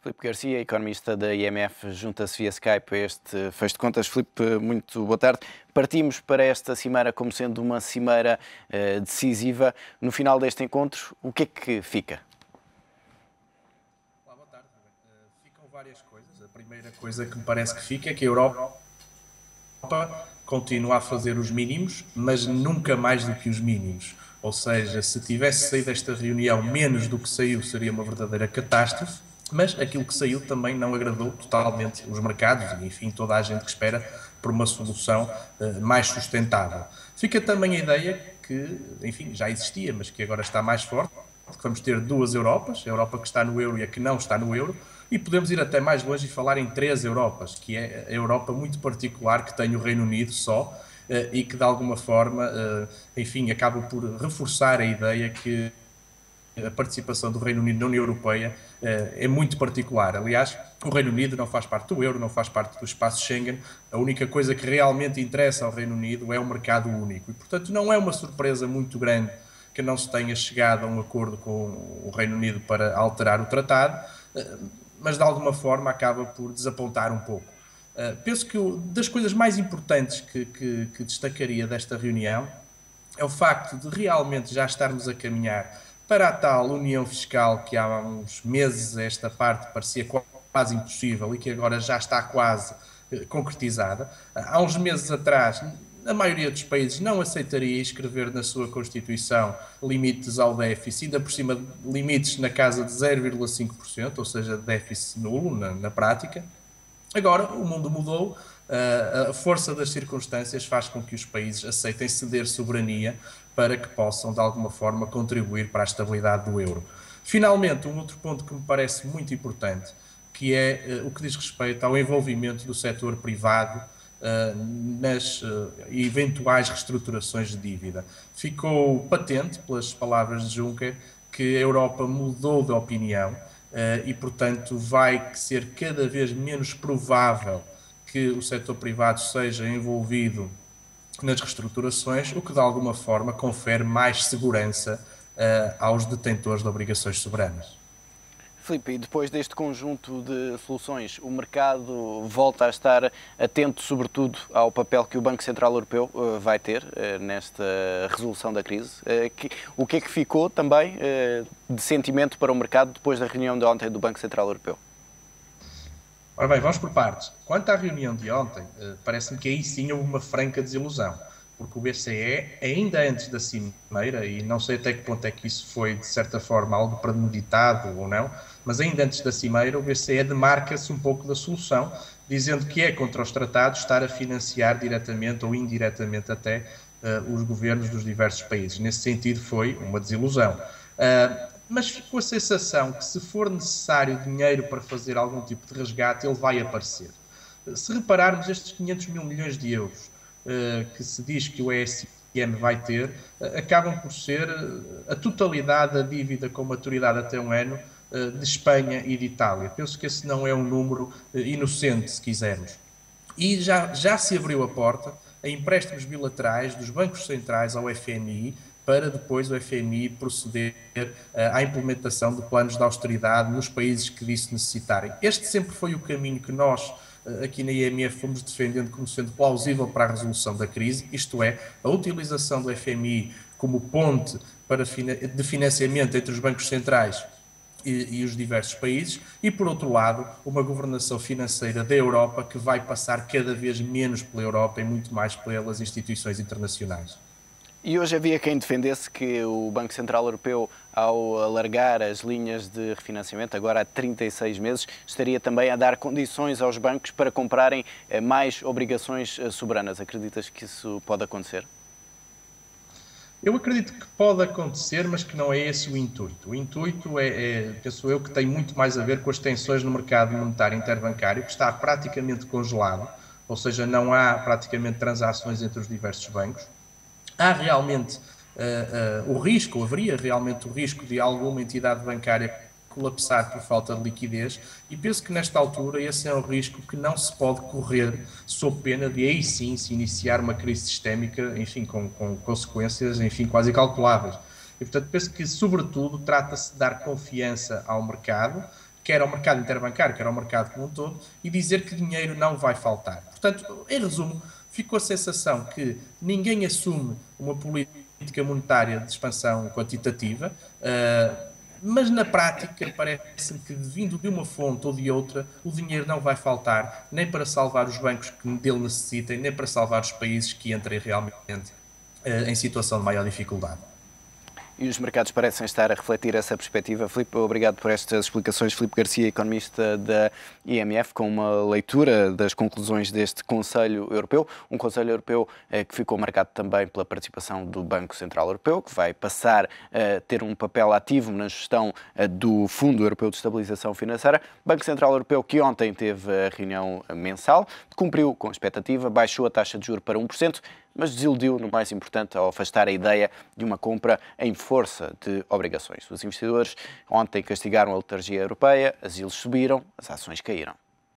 Filipe Garcia, economista da IMF, junta-se via Skype a este fecho de contas. Filipe, muito boa tarde. Partimos para esta cimeira como sendo uma cimeira decisiva. No final deste encontro, o que é que fica? Olá, boa tarde. Ficam várias coisas. A primeira coisa que me parece que fica é que a Europa continua a fazer os mínimos, mas nunca mais do que os mínimos. Ou seja, se tivesse saído desta reunião menos do que saiu, seria uma verdadeira catástrofe. Mas aquilo que saiu também não agradou totalmente os mercados e, enfim, toda a gente que espera por uma solução mais sustentável. Fica também a ideia que, enfim, já existia, mas que agora está mais forte, que vamos ter duas Europas, a Europa que está no euro e a que não está no euro, e podemos ir até mais longe e falar em três Europas, que é a Europa muito particular que tem o Reino Unido só, e que de alguma forma, enfim, acaba por reforçar a ideia que a participação do Reino Unido na União Europeia é muito particular. Aliás, o Reino Unido não faz parte do euro, não faz parte do espaço Schengen. A única coisa que realmente interessa ao Reino Unido é o mercado único. E, portanto, não é uma surpresa muito grande que não se tenha chegado a um acordo com o Reino Unido para alterar o tratado, mas de alguma forma acaba por desapontar um pouco. Penso que das coisas mais importantes que destacaria desta reunião é o facto de realmente já estarmos a caminhar para a tal união fiscal que há uns meses esta parte parecia quase impossível e que agora já está quase concretizada. Há uns meses atrás, a maioria dos países não aceitaria escrever na sua Constituição limites ao déficit, ainda por cima limites na casa de 0,5%, ou seja, déficit nulo na prática. Agora, o mundo mudou, a força das circunstâncias faz com que os países aceitem ceder soberania para que possam, de alguma forma, contribuir para a estabilidade do euro. Finalmente, um outro ponto que me parece muito importante, que é o que diz respeito ao envolvimento do setor privado nas eventuais reestruturações de dívida. Ficou patente, pelas palavras de Juncker, que a Europa mudou de opinião e, portanto, vai ser cada vez menos provável que o setor privado seja envolvido nas reestruturações, o que de alguma forma confere mais segurança aos detentores de obrigações soberanas. Filipe, e depois deste conjunto de soluções, o mercado volta a estar atento, sobretudo, ao papel que o Banco Central Europeu vai ter nesta resolução da crise. O que é que ficou também de sentimento para o mercado depois da reunião de ontem do Banco Central Europeu? Ora bem, vamos por partes. Quanto à reunião de ontem, parece-me que aí sim houve uma franca desilusão, porque o BCE, ainda antes da cimeira, e não sei até que ponto é que isso foi, de certa forma, algo premeditado ou não, mas ainda antes da cimeira, o BCE demarca-se um pouco da solução, dizendo que é contra os tratados estar a financiar diretamente ou indiretamente até os governos dos diversos países. Nesse sentido, foi uma desilusão. Mas ficou a sensação que, se for necessário dinheiro para fazer algum tipo de resgate, ele vai aparecer. Se repararmos, estes 500 mil milhões de euros que se diz que o ESM vai ter, acabam por ser a totalidade da dívida com maturidade até um ano de Espanha e de Itália. Penso que esse não é um número inocente, se quisermos. E já se abriu a porta a empréstimos bilaterais dos bancos centrais ao FMI, para depois o FMI proceder à implementação de planos de austeridade nos países que disso necessitarem. Este sempre foi o caminho que nós, aqui na IMF, fomos defendendo como sendo plausível para a resolução da crise, isto é, a utilização do FMI como ponte de financiamento entre os bancos centrais e os diversos países, e, por outro lado, uma governação financeira da Europa que vai passar cada vez menos pela Europa e muito mais pelas instituições internacionais. E hoje havia quem defendesse que o Banco Central Europeu, ao alargar as linhas de refinanciamento, agora há 36 meses, estaria também a dar condições aos bancos para comprarem mais obrigações soberanas. Acreditas que isso pode acontecer? Eu acredito que pode acontecer, mas que não é esse o intuito. O intuito penso eu, que tem muito mais a ver com as tensões no mercado monetário interbancário, que está praticamente congelado, ou seja, não há praticamente transações entre os diversos bancos. Há realmente haveria realmente o risco de alguma entidade bancária colapsar por falta de liquidez, e penso que nesta altura esse é um risco que não se pode correr sob pena de aí sim se iniciar uma crise sistémica, enfim, com consequências, enfim, quase calculáveis. E, portanto, penso que, sobretudo, trata-se de dar confiança ao mercado quer ao mercado interbancário, quer ao mercado como um todo, e dizer que dinheiro não vai faltar. Portanto, em resumo, ficou a sensação que ninguém assume uma política monetária de expansão quantitativa, mas na prática parece-me que, vindo de uma fonte ou de outra, o dinheiro não vai faltar, nem para salvar os bancos que dele necessitem, nem para salvar os países que entrem realmente em situação de maior dificuldade. E os mercados parecem estar a refletir essa perspectiva. Filipe, obrigado por estas explicações. Filipe Garcia, economista da IMF, com uma leitura das conclusões deste Conselho Europeu. Um Conselho Europeu que ficou marcado também pela participação do Banco Central Europeu, que vai passar a ter um papel ativo na gestão do Fundo Europeu de Estabilização Financeira. Banco Central Europeu que ontem teve a reunião mensal, cumpriu com a expectativa, baixou a taxa de juros para 1%, mas desiludiu no mais importante ao afastar a ideia de uma compra em força de obrigações. Os investidores ontem castigaram a letargia europeia, as yields subiram, as ações caíram.